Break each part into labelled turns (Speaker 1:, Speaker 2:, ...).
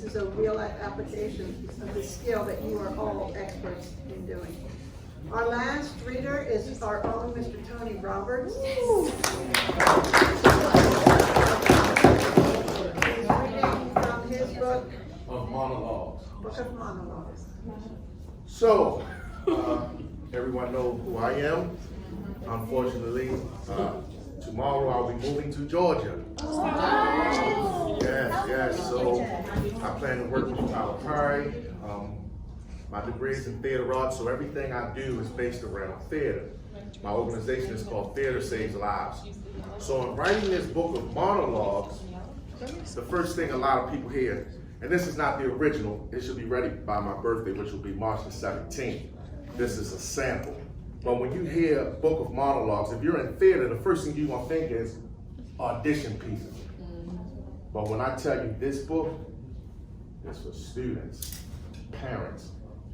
Speaker 1: is a real application of the skill that you are all experts in doing. Our last reader is our own Mr. Tony Roberts. He's reading from his book
Speaker 2: Of Monologues.
Speaker 1: Book of Monologues.
Speaker 2: So, everyone know who I am. Unfortunately, tomorrow I'll be moving to Georgia. Yes. So I plan to work with Tyler Perry. My degree is in theater arts, so everything I do is based around theater. My organization is called Theater Saves Lives. So in writing this book of monologues, the first thing a lot of people hear, and this is not the original, it should be ready by my birthday, which will be March the 17th. This is a sample. But when you hear Book of Monologues, if you're in theater, the first thing you're gonna think is audition pieces. But when I tell you this book is for students, parents,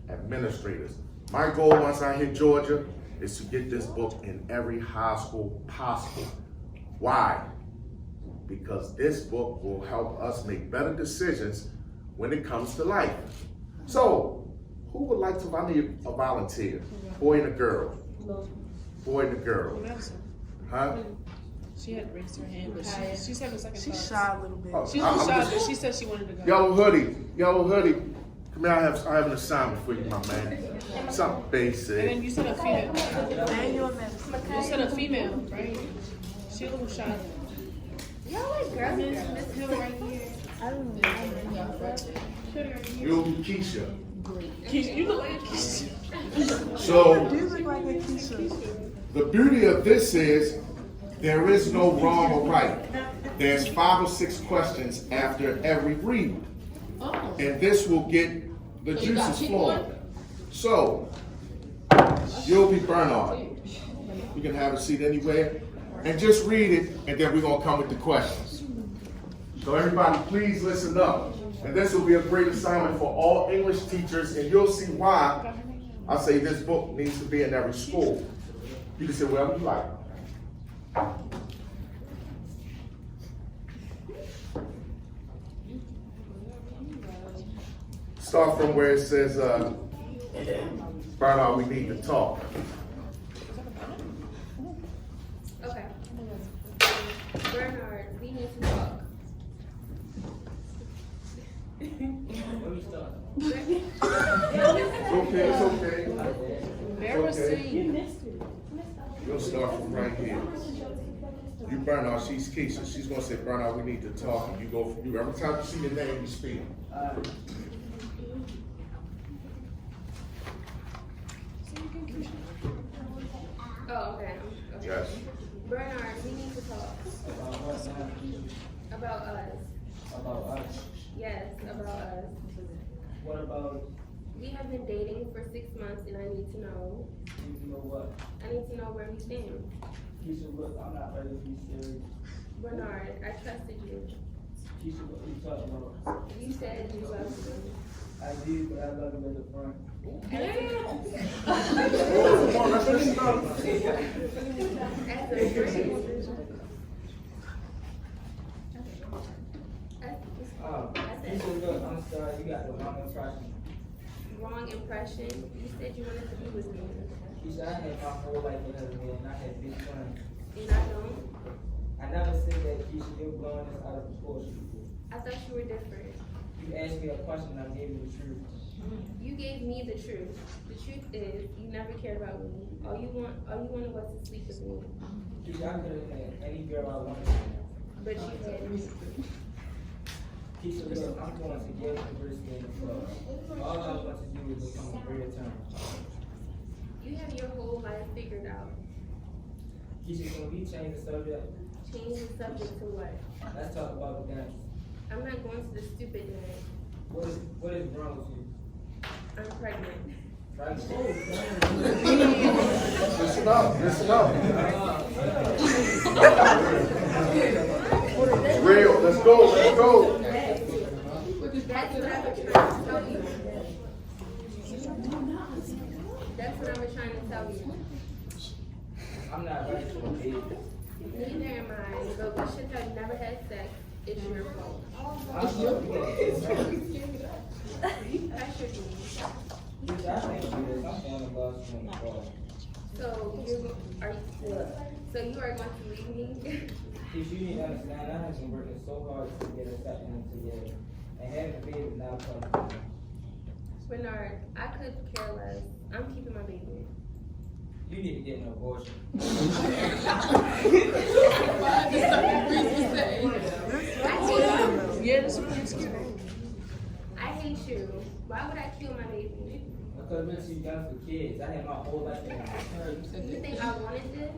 Speaker 2: administrators. My goal once I hit Georgia is to get this book in every high school possible. Why? Because this book will help us make better decisions when it comes to life. So, who would like to, I need a volunteer, boy and a girl. Boy and a girl. Huh?
Speaker 3: She had raised her hand, but she's having second thoughts.
Speaker 4: She's shy a little bit.
Speaker 2: Oh,
Speaker 3: She was shy, but she said she wanted to go.
Speaker 2: Yellow hoodie. Come here, I have an assignment for you, my man. Something
Speaker 3: And
Speaker 2: basic.
Speaker 3: then you said a female.
Speaker 4: And you're a man.
Speaker 3: You said a female, right? She a little shy.
Speaker 5: Y'all like girls, Miss Hill right here.
Speaker 4: I don't know.
Speaker 2: You'll be Keisha.
Speaker 3: You look like Keisha.
Speaker 2: So,
Speaker 4: You look like a Keisha.
Speaker 2: the beauty of this is there is no wrong or right. There's 5 or 6 questions after every read. And this will get the juices flowing. So, you'll be Bernard. You can have a seat anywhere. And just read it, and then we're gonna come with the questions. So everybody, please listen up. And this will be a great assignment for all English teachers, and you'll see why I say this book needs to be in every school. You can say whatever you like. Start from where it says, Bernard, we need to talk.
Speaker 5: Okay. Bernard, we need to talk.
Speaker 2: It's okay.
Speaker 3: Embarrassing.
Speaker 2: We'll start from right here. You Bernard, she's Keisha. She's gonna say, Bernard, we need to talk. And you go from you. Every time you see your name, you speak.
Speaker 5: Oh, okay.
Speaker 2: Yes.
Speaker 5: Bernard, we need to talk about us.
Speaker 6: About us?
Speaker 5: Yes, about us.
Speaker 6: What about,
Speaker 5: We have been dating for 6 months and I need to know.
Speaker 6: you know what?
Speaker 5: I need to know where we stand.
Speaker 6: Keisha, look, I'm not ready to be serious.
Speaker 5: Bernard, I trusted you.
Speaker 6: Keisha, what you talking about?
Speaker 5: You said you loved me.
Speaker 6: I did, but I love you as a friend.
Speaker 2: Let's listen up.
Speaker 5: As a friend.
Speaker 6: Keisha, look, I'm sorry, you got the wrong impression.
Speaker 5: Wrong impression. You said you wanted to be with me.
Speaker 6: Keisha, I had my whole life with her man, and I had big friends.
Speaker 5: And I don't.
Speaker 6: I never said that, Keisha, you're blowing this out of proportion.
Speaker 5: I thought you were different.
Speaker 6: You asked me a question, I gave you the truth.
Speaker 5: You gave me the truth. The truth is, you never cared about me. All you wanted was to sleep with me.
Speaker 6: Keisha, I could have had any girl I wanted.
Speaker 5: But you didn't.
Speaker 6: Keisha, look, I'm going to get university in the club. All I want to do is become a great attorney.
Speaker 5: You have your whole life figured out.
Speaker 6: Keisha, can we change the subject?
Speaker 5: Change the subject to what?
Speaker 6: Let's talk about the dance.
Speaker 5: I'm not going to the stupid dance.
Speaker 6: What is wrong with you?
Speaker 5: I'm pregnant.
Speaker 6: Right?
Speaker 2: Listen up. It's real. Let's go.
Speaker 5: That's what I've been trying to tell you. That's what I've been trying to tell you.
Speaker 6: I'm not ready for a baby.
Speaker 5: Neither am I, but we should have never had sex. It's your fault.
Speaker 6: I'm sorry. swing the ball.
Speaker 5: So so you are going to leave me?
Speaker 6: If you need to understand, I have been working so hard to get us that thing together. And having a baby is not a problem.
Speaker 5: Bernard, I could care less. I'm keeping my baby.
Speaker 6: You need to get an abortion.
Speaker 3: Yeah, that's what it's
Speaker 5: I hate you. Why would I kill my baby?
Speaker 6: Because we're too young for kids. I had my whole life in my
Speaker 5: You think I wanted this?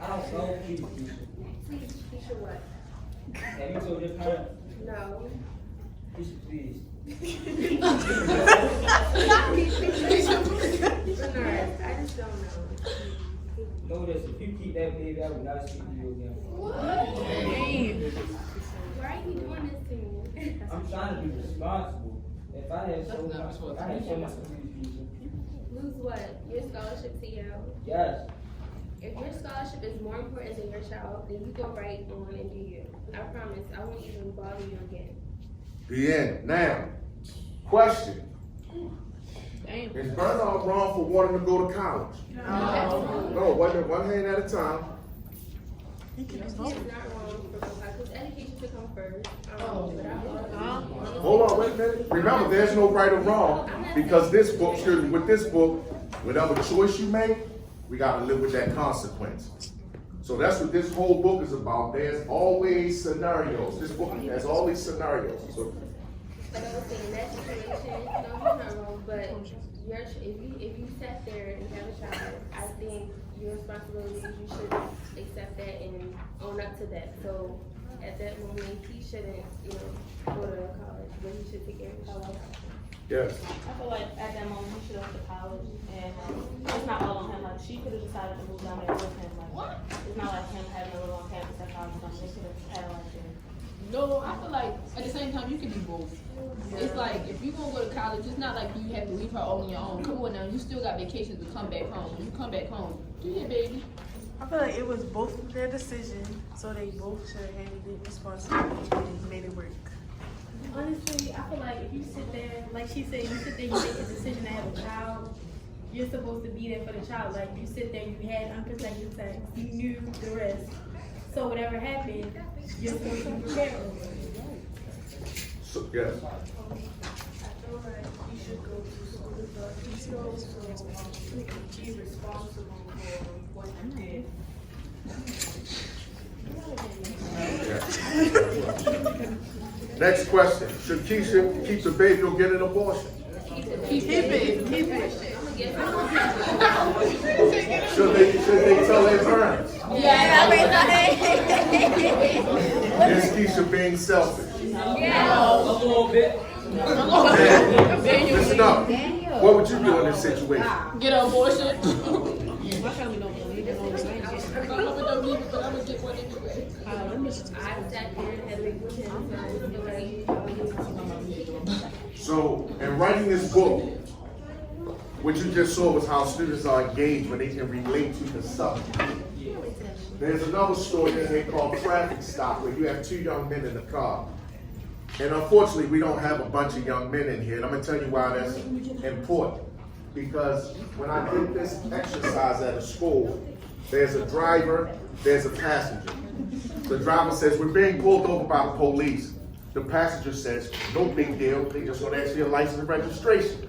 Speaker 6: I don't know, please, Keisha.
Speaker 5: Please, Keisha, what?
Speaker 6: Have you told your parents?
Speaker 5: No.
Speaker 6: Keisha, please.
Speaker 5: Bernard, I just don't know.
Speaker 6: Know this, if you keep that baby, I will not speak to you again.
Speaker 5: Why are you doing this to me?
Speaker 6: I'm trying to be responsible. If I had so much to do, Keisha.
Speaker 5: Lose what? Your scholarship to Yale?
Speaker 6: Yes.
Speaker 5: If your scholarship is more important than your child, then you go right on and do you. I promise, I won't even bother you again.
Speaker 2: The end. Now, question.
Speaker 3: Damn.
Speaker 2: Is Bernard wrong for wanting to go to college? No, one hand at a time.
Speaker 5: He is not wrong for going because education should come first.
Speaker 2: Hold on, wait a minute. Remember, there's no right or wrong because this book, with this book, whatever choice you make, we got to live with that consequence. So that's what this whole book is about. There's always scenarios. This book has all these scenarios. So,
Speaker 5: like I was saying, in that situation, no, you're not wrong, but if you sat there and have a child, I think your responsibility is you should accept that and own up to that. So at that moment, he shouldn't, go to college, but he should take care of his child.
Speaker 2: yes.
Speaker 7: I feel like at that moment he should have went to college, and it's not all on him. Like she could have decided to move down there with him. Like it's not like him having a little on campus at college. They could have had like that.
Speaker 8: No, I feel like at the same time you can do both. It's like if you're gonna go to college, it's not like you have to leave her all on your own. Come on now, you still got vacations to come back home. When you come back home, do your baby.
Speaker 4: I feel like it was both of their decision, so they both should have handled it responsibly and made it work.
Speaker 9: Honestly, I feel like if you sit there, like she said, you sit there, you make a decision to have a child, you're supposed to be there for the child. Like you sit there, you had unprotected sex, you knew the rest. So whatever happened, you're supposed to prepare for it.
Speaker 2: So, yes.
Speaker 4: I feel like you should go to school, but you should also be responsible for what you did.
Speaker 2: Next question. Should Keisha keep the baby or get an abortion?
Speaker 4: Keep it.
Speaker 2: Should they tell their parents? Is Keisha being selfish?
Speaker 6: A little bit.
Speaker 2: Listen up. What would you do in this situation?
Speaker 8: Get an abortion. My family don't believe it. My mama don't believe it, but I'm gonna get one anyway.
Speaker 5: I sat there and had a big with him, so I feel like
Speaker 2: So, in writing this book, what you just saw was how students are engaged when they can relate to the subject. There's another story in here called Traffic Stop, where you have two young men in the car. And unfortunately, we don't have a bunch of young men in here, and I'm gonna tell you why that's important. Because when I did this exercise at a school, there's a driver, there's a passenger. The driver says, we're being pulled over by the police. The passenger says, no big deal, they just want to ask you your license and registration.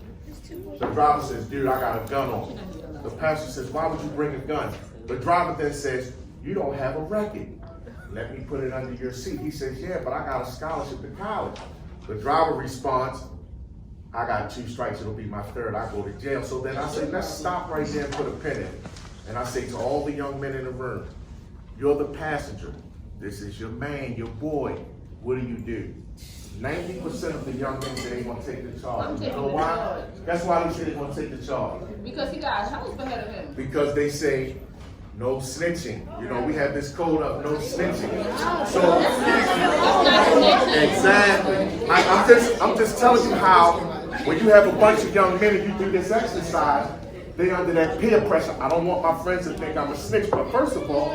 Speaker 2: The driver says, dude, I got a gun on me. The passenger says, why would you bring a gun? The driver then says, you don't have a record. Let me put it under your seat. He says, yeah, but I got a scholarship to college. The driver responds, I got 2 strikes, it'll be my 3rd, I go to jail. So then I say, let's stop right there and put a pin in it. And I say to all the young men in the room, you're the passenger. This is your man, your boy. What do? 90% of the young men say they want to take the charge. You know why? That's why they say they want to take the charge.
Speaker 8: Because he got a house ahead of him.
Speaker 2: Because they say, no snitching. You know, we have this code of no snitching. So, exactly. I'm just telling you how, when you have a bunch of young men and you do this exercise, They under that peer pressure. I don't want my friends to think I'm a snitch. But first of all,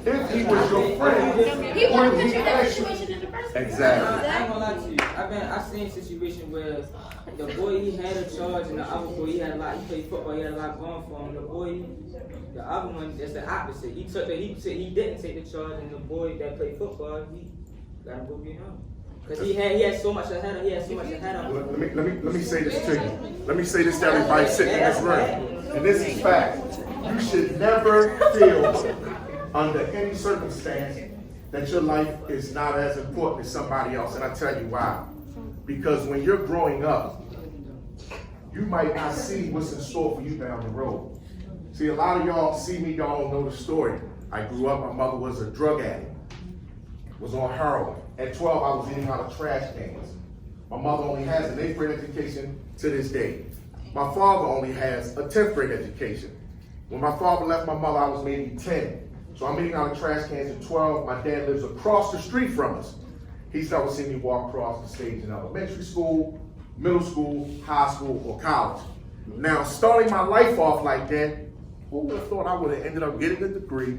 Speaker 2: if he was your friend,
Speaker 7: He wanted to
Speaker 2: would
Speaker 7: put
Speaker 2: he
Speaker 7: you in that
Speaker 2: ask you?
Speaker 7: situation in the first place.
Speaker 6: I
Speaker 2: Exactly.
Speaker 6: ain't gonna lie to you. I've seen a situation where the boy he had a charge and the other boy he had a lot. He played football. He had a lot going for him. The boy, the other one, that's the opposite. He took he said he didn't take the charge, and the boy that played football, he got him go get him. Cause he had so much ahead of him.
Speaker 2: Let me say this to you. Let me say this to everybody sitting in this room. And this is fact. You should never feel under any circumstance that your life is not as important as somebody else. And I tell you why. Because when you're growing up, you might not see what's in store for you down the road. See, a lot of y'all see me, y'all don't know the story. I grew up, my mother was a drug addict, was on heroin. At 12, I was eating out of trash cans. My mother only has an 8th grade education to this day. My father only has a 10th grade education. When my father left my mother, I was maybe 10. So I'm eating out of trash cans at 12. My dad lives across the street from us. He's never seen me walk across the stage in elementary school, middle school, high school, or college. Now, starting my life off like that, who would have thought I would have ended up getting a degree,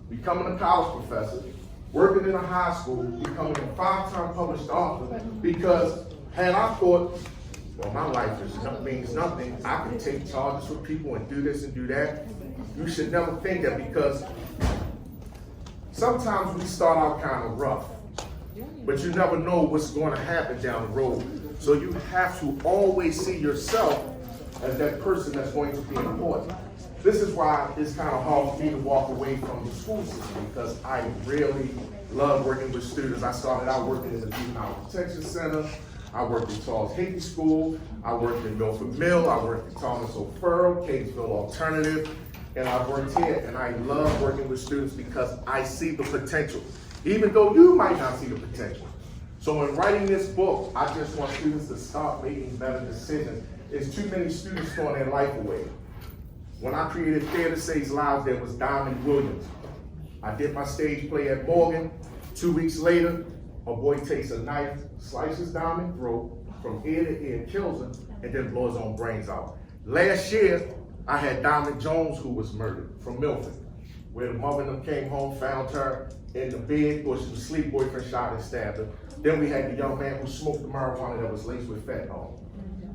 Speaker 2: becoming a college professor, working in a high school, becoming a 5-time published author, because had I thought, well, my life means nothing, I can take charges for people and do this and do that, you should never think that, because sometimes we start out kind of rough, but you never know what's going to happen down the road. So you have to always see yourself as that person that's going to be important. This is why it's kind of hard for me to walk away from the school system, because I really love working with students. I started out working in the Juvenile Detention Center. I worked in Charles Hickey School. I worked in Milford Mill. I worked in Thomas O'Farrell, Catonsville Alternative. And I worked here, and I love working with students because I see the potential, even though you might not see the potential. So in writing this book, I just want students to start making better decisions. There's too many students throwing their life away. When I created Theater Saves Lives, there was Diamond Williams. I did my stage play at Morgan. 2 weeks later, a boy takes a knife, slices Diamond's throat from ear to ear, kills him, and then blows his own brains out. Last year, I had Diamond Jones, who was murdered from Milford, where the mother and them came home, found her in the bed, thought she was asleep, boyfriend shot and stabbed her. Then we had the young man who smoked the marijuana that was laced with fentanyl.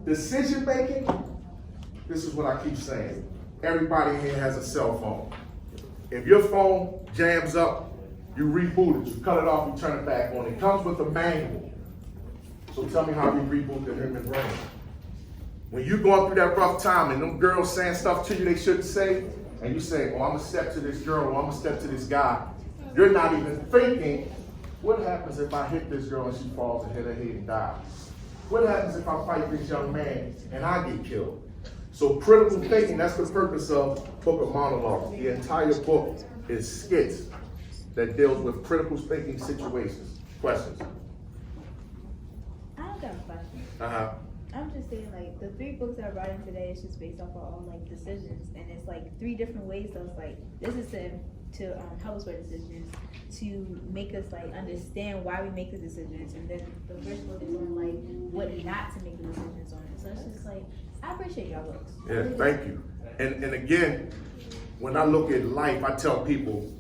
Speaker 2: Decision making, this is what I keep saying. Everybody here has a cell phone. If your phone jams up, you reboot it, you cut it off, you turn it back on. It comes with a manual. So tell me how you reboot the human brain. When you're going through that rough time and them girls saying stuff to you they shouldn't say, and you say, oh, I'm gonna step to this girl, or I'm gonna step to this guy, you're not even thinking, what happens if I hit this girl and she falls and hit her head and dies? What happens if I fight this young man and I get killed? So critical thinking, that's the purpose of Book of Monologues. The entire book is skits that deals with critical thinking situations. Questions?
Speaker 10: I don't got a question.
Speaker 2: Uh-huh.
Speaker 10: I'm just saying, like, the 3 books that I'm writing today is just based off of all, like, decisions, and it's, like, 3 different ways, so it's, like, this is to help us with decisions, to make us, like, understand why we make the decisions, and then the first book is on, like, what not to make the decisions on. So it's just, like, I appreciate y'all books.
Speaker 2: Yeah, thank you. And again, when I look at life, I tell people,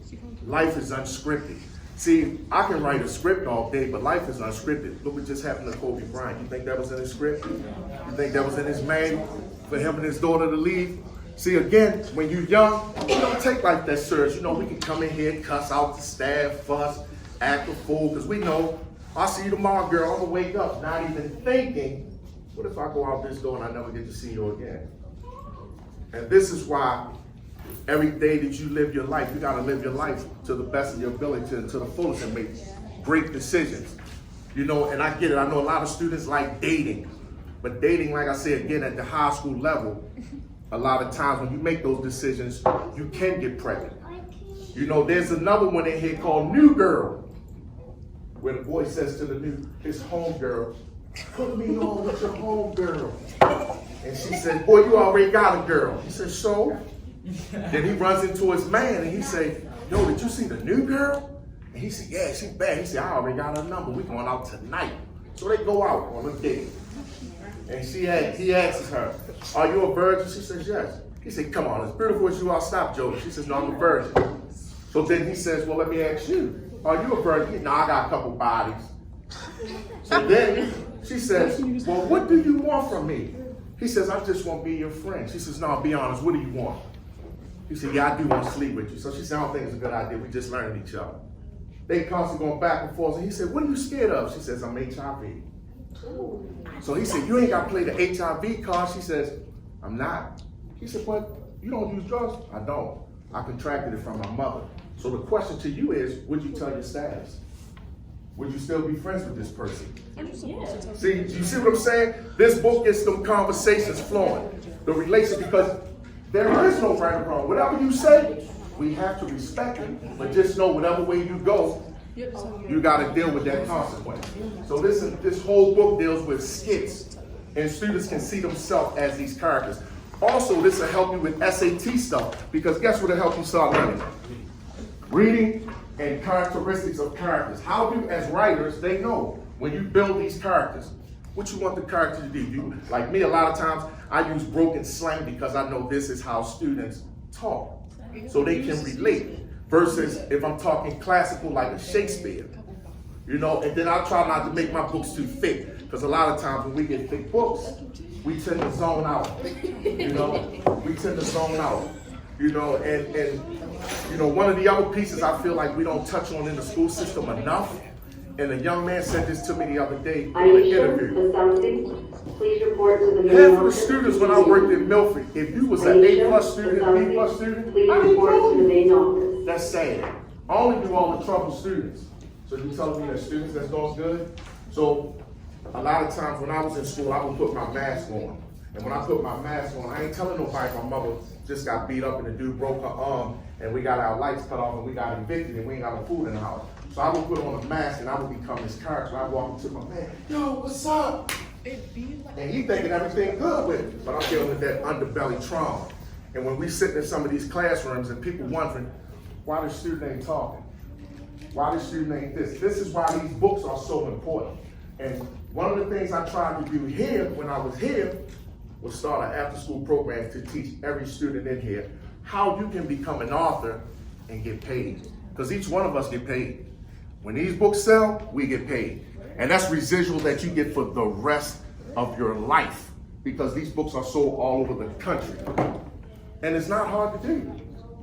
Speaker 2: life is unscripted. See, I can write a script all day, but life is unscripted. Look what just happened to Kobe Bryant. You think that was in his script? You think that was in his manual for him and his daughter to leave? See, again, when you're young, you don't take like that serious. You know, we can come in here, cuss out the staff, fuss, act a fool, because we know, I'll see you tomorrow, girl. I'm going to wake up not even thinking, what if I go out this door and I never get to see you again? And this is why every day that you live your life, you gotta live your life to the best of your ability, to the fullest, and make great decisions. You know, and I get it, I know a lot of students like dating, but dating, like I said, again, at the high school level, a lot of times when you make those decisions, you can get pregnant. You know, there's another one in here called New Girl, where the boy says to his homegirl, put me on with your homegirl. And she said, boy, you already got a girl. He said, so? Then he runs into his man and he said, yo, did you see the new girl? And he said, yeah, she bad. He said, I already got her number. We going out tonight. So they go out on a date. And he asks her, are you a virgin? She says, yes. He said, come on, as beautiful as you are, stop joking. She says, no, I'm a virgin. So then he says, well, let me ask you, are you a virgin? No, I got a couple bodies. So then she says, well, what do you want from me? He says, I just want to be your friend. She says, no, be honest, what do you want? He said, yeah, I do want to sleep with you. So she said, I don't think it's a good idea. We just learned each other. They constantly going back and forth. And he said, what are you scared of? She says, I'm HIV. So he said, you ain't got to play the HIV card. She says, I'm not. He said, but you don't use drugs? I don't. I contracted it from my mother. So the question to you is, would you tell your status? Would you still be friends with this person? See, you see what I'm saying? This book gets them conversations flowing. The relation, because there is no right or wrong. Whatever you say, we have to respect it. But just know whatever way you go, you got to deal with that consequence. So this whole book deals with skits. And students can see themselves as these characters. Also, this will help you with SAT stuff. Because guess what will help you start learning? Reading and characteristics of characters. How do, as writers, they know when you build these characters, what you want the character to do. Like me, a lot of times, I use broken slang because I know this is how students talk. So they can relate. Versus if I'm talking classical like a Shakespeare. You know, and then I try not to make my books too thick. Because a lot of times when we get thick books, we tend to zone out. You know, we tend to zone out. You know, and you know, one of the other pieces I feel like we don't touch on in the school system enough, and a young man said this to me the other day in an interview.
Speaker 11: Please report to the main
Speaker 2: Half of the
Speaker 11: office.
Speaker 2: students when I worked in Milford, if you was an A+ student, B+ student,
Speaker 11: Please
Speaker 2: I didn't
Speaker 11: report
Speaker 2: know
Speaker 11: to the
Speaker 2: you.
Speaker 11: main office.
Speaker 2: That's sad. I only do all the trouble students. So you telling me that students that's doing good? So a lot of times when I was in school, I would put my mask on. And when I put my mask on, I ain't telling nobody my mother just got beat up and the dude broke her arm and we got our lights cut off and we got evicted and we ain't got no food in the house. So I would put on a mask and I would become this character. I walk up to my man, yo, what's up? And he thinking everything good with it, but I'm dealing with that underbelly trauma. And when we sit in some of these classrooms and people wondering, why the student ain't talking? Why the student ain't this? This is why these books are so important. And one of the things I tried to do here, when I was here, was start an after-school program to teach every student in here how you can become an author and get paid. Because each one of us get paid. When these books sell, we get paid. And that's residual that you get for the rest of your life. Because these books are sold all over the country. And it's not hard to do.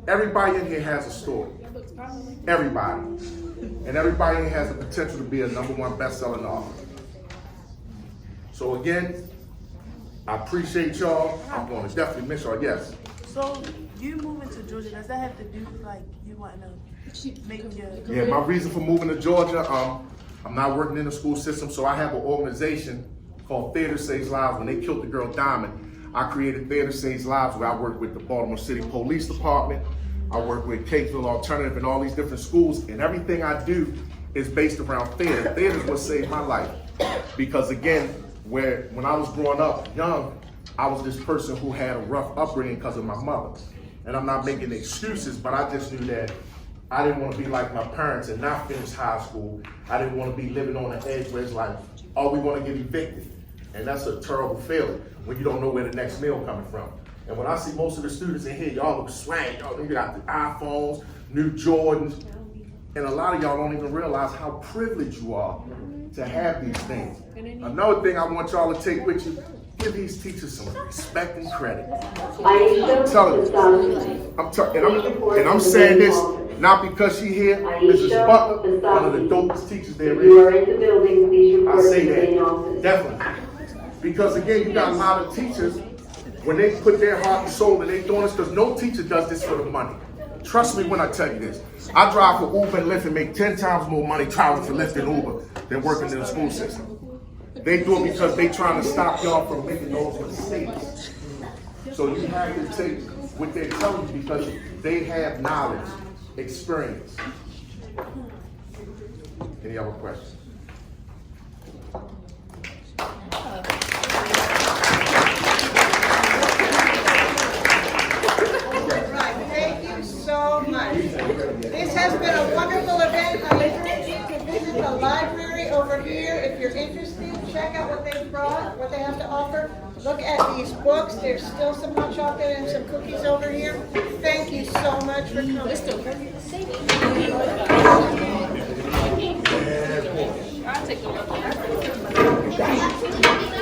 Speaker 2: Everybody in here has a story. Everybody. And everybody in here has the potential to be a #1 best-selling author. So again, I appreciate y'all. I'm going to definitely miss y'all. Yes.
Speaker 4: So you moving to Georgia, does that have to do with like you wanting to make your
Speaker 2: Yeah, my reason for moving to Georgia, I'm not working in the school system, so I have an organization called Theater Saves Lives. When they killed the girl Diamond, I created Theater Saves Lives, where I work with the Baltimore City Police Department. I work with Catesville Alternative and all these different schools, and everything I do is based around theater. Theater is what saved my life. Because again, when I was growing up young, I was this person who had a rough upbringing because of my mother. And I'm not making excuses, but I just knew that I didn't want to be like my parents and not finish high school. I didn't want to be living on the edge where it's like, oh, we want to get evicted. And that's a terrible feeling when you don't know where the next meal coming from. And when I see most of the students in here, y'all look swag. Y'all got the iPhones, new Jordans. And a lot of y'all don't even realize how privileged you are to have these things. Another thing I want y'all to take with you, give these teachers some respect and credit. I'm saying this not because she here, Mrs. Butler, one of the dopest teachers there is. I say that, definitely. Because again, you got a lot of teachers, when they put their heart and soul and they doing this, because no teacher does this for the money. Trust me when I tell you this. I drive for Uber and Lyft and make 10 times more money traveling for Lyft and Uber than working in the school system. They do it because they trying to stop y'all from making those mistakes. So you have to take what they're telling you because they have knowledge, experience. Any other questions?
Speaker 1: So much. This has been a wonderful event. I encourage you to visit the library over here. If you're interested, check out what they brought, what they have to offer. look at these books. There's still some hot chocolate and some cookies over here. Thank you so much for coming.
Speaker 3: I'll take a look.